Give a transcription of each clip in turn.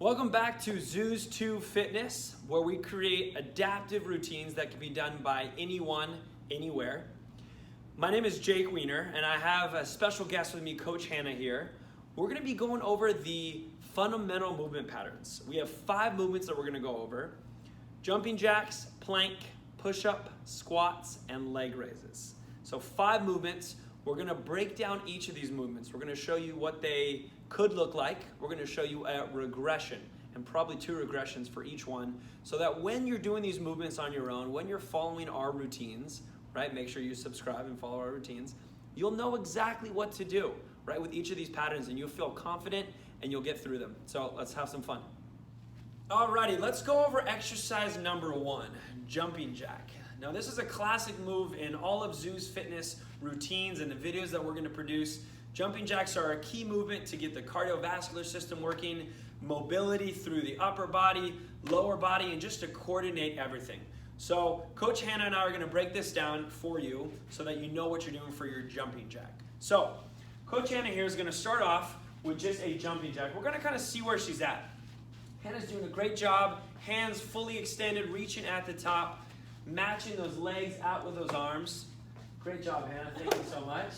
Welcome back to ZOOZTube Fitness, where we create adaptive routines that can be done by anyone, anywhere. My name is Jake Wiener, and I have a special guest with me, Coach Hannah here. We're gonna be going over the fundamental movement patterns. We have 5 movements that we're gonna go over: jumping jacks, plank, push-up, squats, and leg raises. So 5 movements. We're gonna break down each of these movements. We're gonna show you what they could look like. We're gonna show you a regression and probably 2 regressions for each one, so that when you're doing these movements on your own, when you're following our routines, right? Make sure you subscribe and follow our routines. You'll know exactly what to do, right? With each of these patterns, and you'll feel confident and you'll get through them. So let's have some fun. Alrighty, let's go over exercise number 1, jumping jack. Now this is a classic move in all of Zoo's fitness routines and the videos that we're gonna produce. Jumping jacks are a key movement to get the cardiovascular system working, mobility through the upper body, lower body, and just to coordinate everything. So Coach Hannah and I are gonna break this down for you so that you know what you're doing for your jumping jack. So Coach Hannah here is gonna start off with just a jumping jack. We're gonna kind of see where she's at. Hannah's doing a great job, hands fully extended, reaching at the top, matching those legs out with those arms. Great job, Hannah, thank you so much.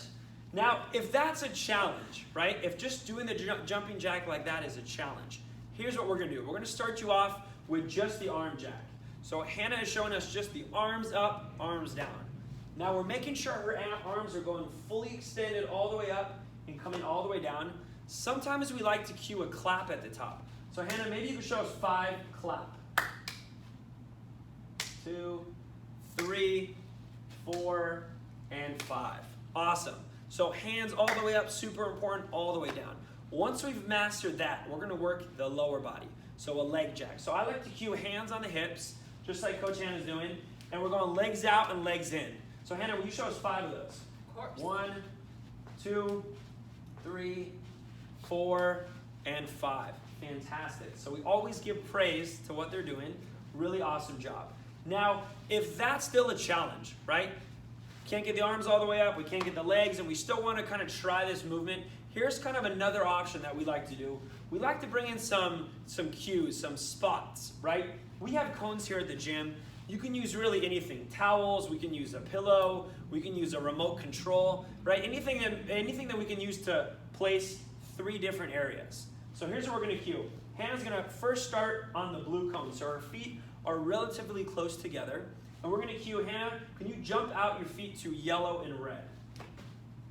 Now, if that's a challenge, right? If just doing the jumping jack like that is a challenge, here's what we're gonna do. We're gonna start you off with just the arm jack. So Hannah is showing us just the arms up, arms down. Now we're making sure her arms are going fully extended all the way up and coming all the way down. Sometimes we like to cue a clap at the top. So Hannah, maybe you can show us 5, clap. 2, 3, 4, and 5. Awesome. So hands all the way up, super important, all the way down. Once we've mastered that, we're gonna work the lower body. So a leg jack. So I like to cue hands on the hips, just like Coach Hannah's doing, and we're going legs out and legs in. So Hannah, will you show us 5 of those? Of course. 1, 2, 3, 4, and 5. Fantastic. So we always give praise to what they're doing. Really awesome job. Now, if that's still a challenge, right? Can't get the arms all the way up, we can't get the legs, and we still want to kind of try this movement, here's kind of another option that we like to do. We like to bring in some cues, some spots, right? We have cones here at the gym. You can use really anything. Towels, we can use a pillow, we can use a remote control, right? Anything that we can use to place 3 different areas. So here's what we're gonna cue. Hannah's gonna first start on the blue cone, so her feet are relatively close together. And we're gonna cue, Hannah, can you jump out your feet to yellow and red?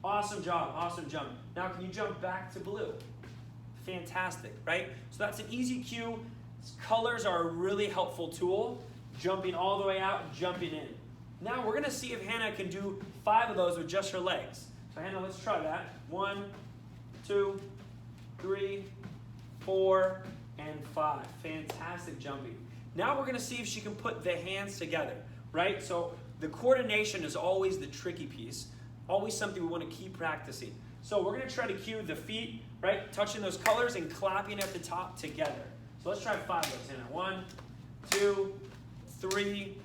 Awesome job, awesome jump. Now can you jump back to blue? Fantastic, right? So that's an easy cue. Colors are a really helpful tool. Jumping all the way out, jumping in. Now we're gonna see if Hannah can do 5 of those with just her legs. So Hannah, let's try that. 1, 2, 3, 4, and 5. Fantastic jumping. Now we're gonna see if she can put the hands together, right? So the coordination is always the tricky piece, always something we wanna keep practicing. So we're gonna try to cue the feet, right? Touching those colors and clapping at the top together. So let's try 5 of those, Hannah. 1, 2, 3,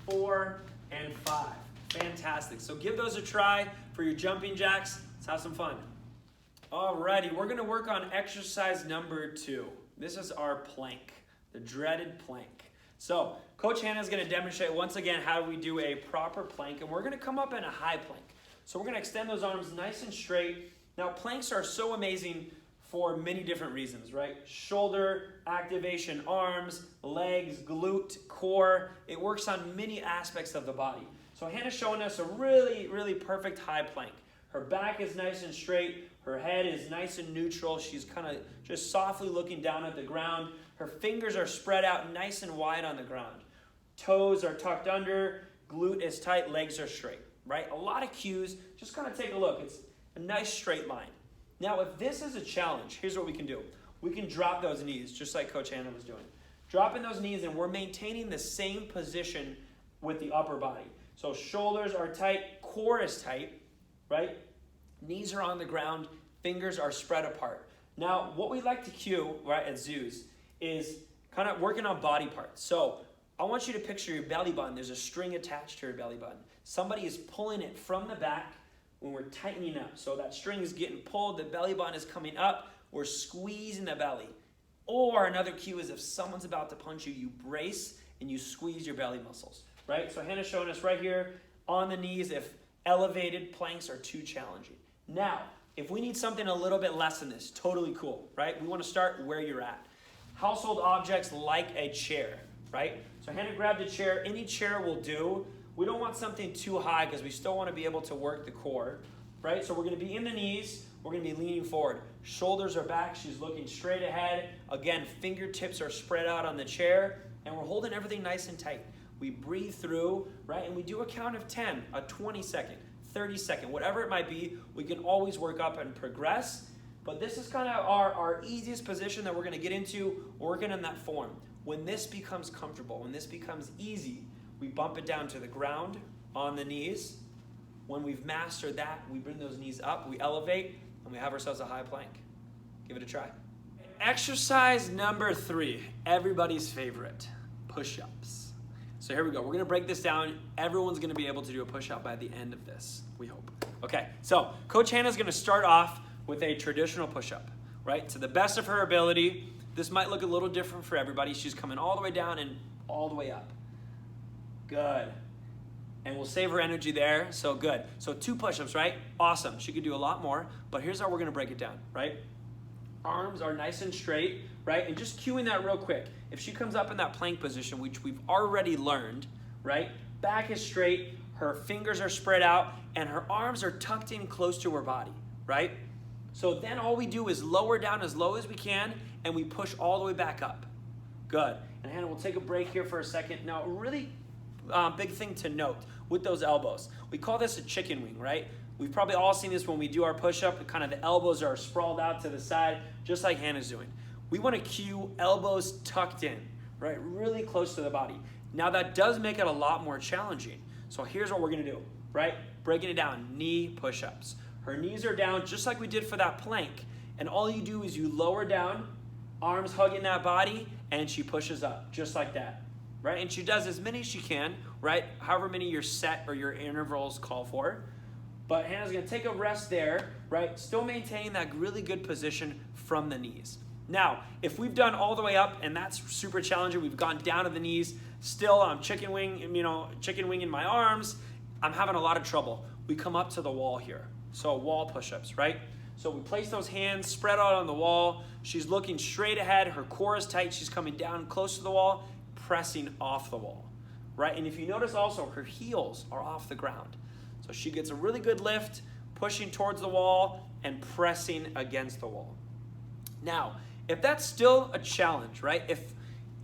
4, and 5. Fantastic. So give those a try for your jumping jacks. Let's have some fun. Alrighty, we're gonna work on exercise number 2. This is our plank, the dreaded plank. So Coach Hannah is gonna demonstrate once again how we do a proper plank, and we're gonna come up in a high plank. So we're gonna extend those arms nice and straight. Now planks are so amazing for many different reasons, right? Shoulder activation, arms, legs, glute, core. It works on many aspects of the body. So Hannah's showing us a really, really perfect high plank. Her back is nice and straight. Her head is nice and neutral. She's kind of just softly looking down at the ground. Her fingers are spread out nice and wide on the ground. Toes are tucked under. Glute is tight. Legs are straight, right? A lot of cues. Just kind of take a look. It's a nice straight line. Now, if this is a challenge, here's what we can do. We can drop those knees, just like Coach Hannah was doing. Dropping those knees, and we're maintaining the same position with the upper body. So shoulders are tight, core is tight, right? Knees are on the ground, fingers are spread apart. Now, what we like to cue, right, at Zoos is kind of working on body parts. So I want you to picture your belly button. There's a string attached to your belly button. Somebody is pulling it from the back when we're tightening up. So that string is getting pulled, the belly button is coming up, we're squeezing the belly. Or another cue is if someone's about to punch you, you brace and you squeeze your belly muscles, right? So Hannah's showing us right here on the knees if elevated planks are too challenging. Now, if we need something a little bit less than this, totally cool, right? We want to start where you're at. Household objects like a chair, right? So Hannah grabbed a chair. Any chair will do. We don't want something too high because we still want to be able to work the core, right? So we're going to be in the knees. We're going to be leaning forward. Shoulders are back. She's looking straight ahead. Again, fingertips are spread out on the chair, and we're holding everything nice and tight. We breathe through, right? And we do a count of 10, a 20-second, 30-second, whatever it might be. We can always work up and progress. But this is kind of our easiest position that we're going to get into, working in that form. When this becomes comfortable, when this becomes easy, we bump it down to the ground on the knees. When we've mastered that, we bring those knees up, we elevate, and we have ourselves a high plank. Give it a try. Exercise number 3, everybody's favorite, push-ups. So here we go. We're going to break this down. Everyone's going to be able to do a push-up by the end of this, we hope. Okay, so Coach Hannah's going to start off with a traditional push-up, right? To the best of her ability. This might look a little different for everybody. She's coming all the way down and all the way up. Good. And we'll save her energy there, so good. So 2 push-ups, right? Awesome. She could do a lot more, but here's how we're going to break it down, right? Arms are nice and straight, right? And just cueing that real quick. If she comes up in that plank position, which we've already learned, right? Back is straight, her fingers are spread out, and her arms are tucked in close to her body, right? So then all we do is lower down as low as we can, and we push all the way back up. Good. And Hannah, we'll take a break here for a second. Now, a really big thing to note with those elbows. We call this a chicken wing, right? We've probably all seen this when we do our push-up. Kind of the elbows are sprawled out to the side, just like Hannah's doing. We want to cue elbows tucked in, right? Really close to the body. Now, that does make it a lot more challenging. So here's what we're going to do, right? Breaking it down, knee push-ups. Her knees are down just like we did for that plank. And all you do is you lower down, arms hugging that body, and she pushes up just like that, right? And she does as many as she can, right? However many your set or your intervals call for. But Hannah's going to take a rest there, right? Still maintaining that really good position from the knees. Now, if we've done all the way up and that's super challenging, we've gone down to the knees, still I'm chicken wing in my arms, I'm having a lot of trouble. We come up to the wall here. So wall push-ups, right? So we place those hands spread out on the wall. She's looking straight ahead. Her core is tight. She's coming down close to the wall, pressing off the wall, right? And if you notice also, her heels are off the ground. So she gets a really good lift, pushing towards the wall and pressing against the wall. Now, if that's still a challenge, right? If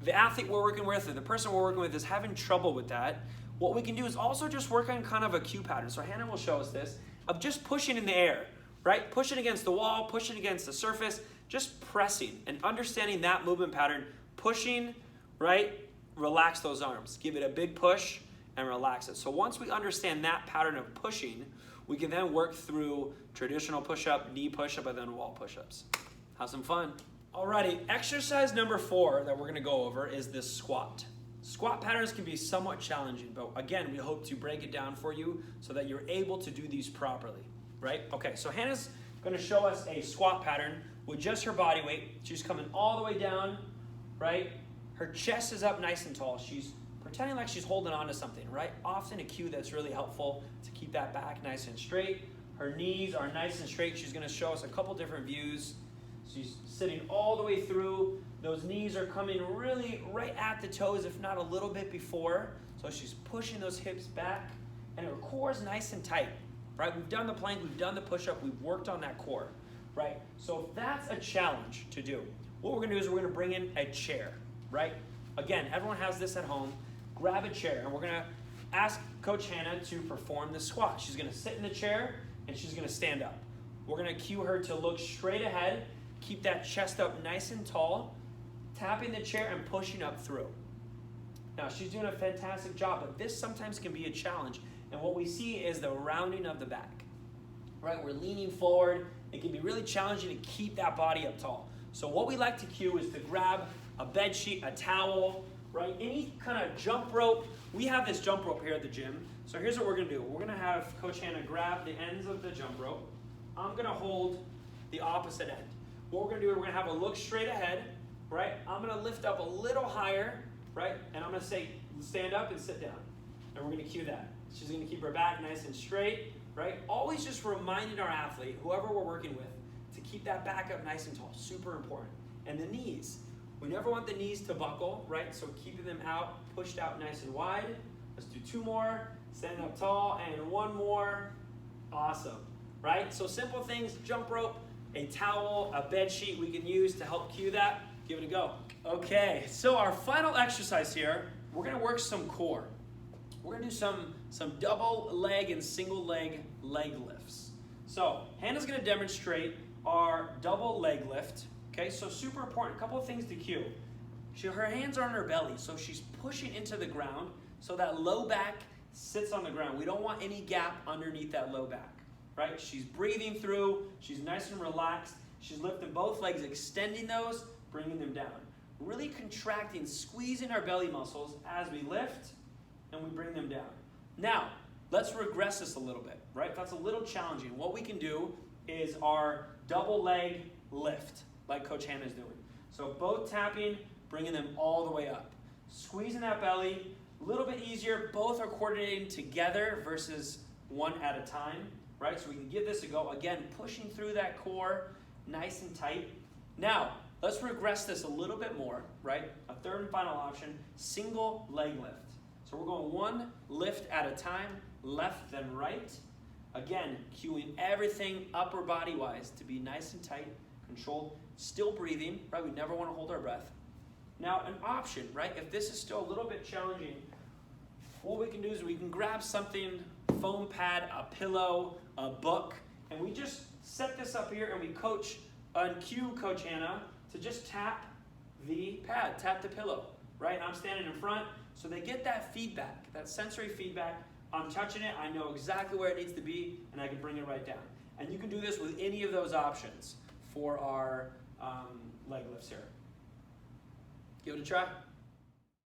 the athlete we're working with or the person we're working with is having trouble with that, what we can do is also just work on kind of a cue pattern. So Hannah will show us this, of just pushing in the air, right? Pushing against the wall, pushing against the surface, just pressing and understanding that movement pattern, pushing, right? Relax those arms. Give it a big push and relax it. So once we understand that pattern of pushing, we can then work through traditional push-up, knee push-up, and then wall push-ups. Have some fun. Alrighty, exercise number 4 that we're gonna go over is this squat. Squat patterns can be somewhat challenging, but again, we hope to break it down for you so that you're able to do these properly, right? Okay, so Hannah's gonna show us a squat pattern with just her body weight. She's coming all the way down, right? Her chest is up nice and tall. She's pretending like she's holding on to something, right? Often a cue that's really helpful to keep that back nice and straight. Her knees are nice and straight. She's gonna show us a couple different views. She's sitting all the way through. Those knees are coming really right at the toes, if not a little bit before. So she's pushing those hips back, and her core is nice and tight, right? We've done the plank, we've done the push-up, we've worked on that core, right? So if that's a challenge to do, what we're gonna do is we're gonna bring in a chair, right? Again, everyone has this at home. Grab a chair, and we're gonna ask Coach Hannah to perform the squat. She's gonna sit in the chair, and she's gonna stand up. We're gonna cue her to look straight ahead, keep that chest up nice and tall, tapping the chair and pushing up through. Now, she's doing a fantastic job, but this sometimes can be a challenge. And what we see is the rounding of the back, right? We're leaning forward. It can be really challenging to keep that body up tall. So what we like to cue is to grab a bed sheet, a towel, right? Any kind of jump rope. We have this jump rope here at the gym. So here's what we're gonna do. We're gonna have Coach Hannah grab the ends of the jump rope. I'm gonna hold the opposite end. What we're gonna do is we're gonna have a look straight ahead, right? I'm gonna lift up a little higher, right? And I'm gonna say, stand up and sit down. And we're gonna cue that. She's gonna keep her back nice and straight, right? Always just reminding our athlete, whoever we're working with, to keep that back up nice and tall, super important. And the knees. We never want the knees to buckle, right? So keeping them out, pushed out nice and wide. Let's do 2 more, standing up tall, and 1 more. Awesome, right? So simple things, jump rope, a towel, a bed sheet we can use to help cue that. Give it a go. Okay, so our final exercise here, we're gonna work some core. We're gonna do some double leg and single leg lifts. So Hannah's gonna demonstrate our double leg lift. Okay, so super important, a couple of things to cue. Her hands are on her belly, so she's pushing into the ground so that low back sits on the ground. We don't want any gap underneath that low back, right? She's breathing through, she's nice and relaxed. She's lifting both legs, extending those, bringing them down. Really contracting, squeezing our belly muscles as we lift and we bring them down. Now, let's regress this a little bit, right? That's a little challenging. What we can do is our double leg lift, like Coach Hannah's doing. So both tapping, bringing them all the way up. Squeezing that belly, a little bit easier. Both are coordinating together versus one at a time, right? So we can give this a go. Again, pushing through that core, nice and tight. Now, let's regress this a little bit more, right? A third and final option, single leg lift. So we're going 1 lift at a time, left then right. Again, cueing everything upper body wise to be nice and tight, controlled, still breathing, right? We never want to hold our breath. Now, an option, right? If this is still a little bit challenging, what we can do is we can grab something, foam pad, a pillow, a book, and we just set this up here and we cue Coach Hannah to just tap the pad, tap the pillow, right? And I'm standing in front, so they get that feedback, that sensory feedback. I'm touching it, I know exactly where it needs to be, and I can bring it right down. And you can do this with any of those options for our leg lifts here. Give it a try.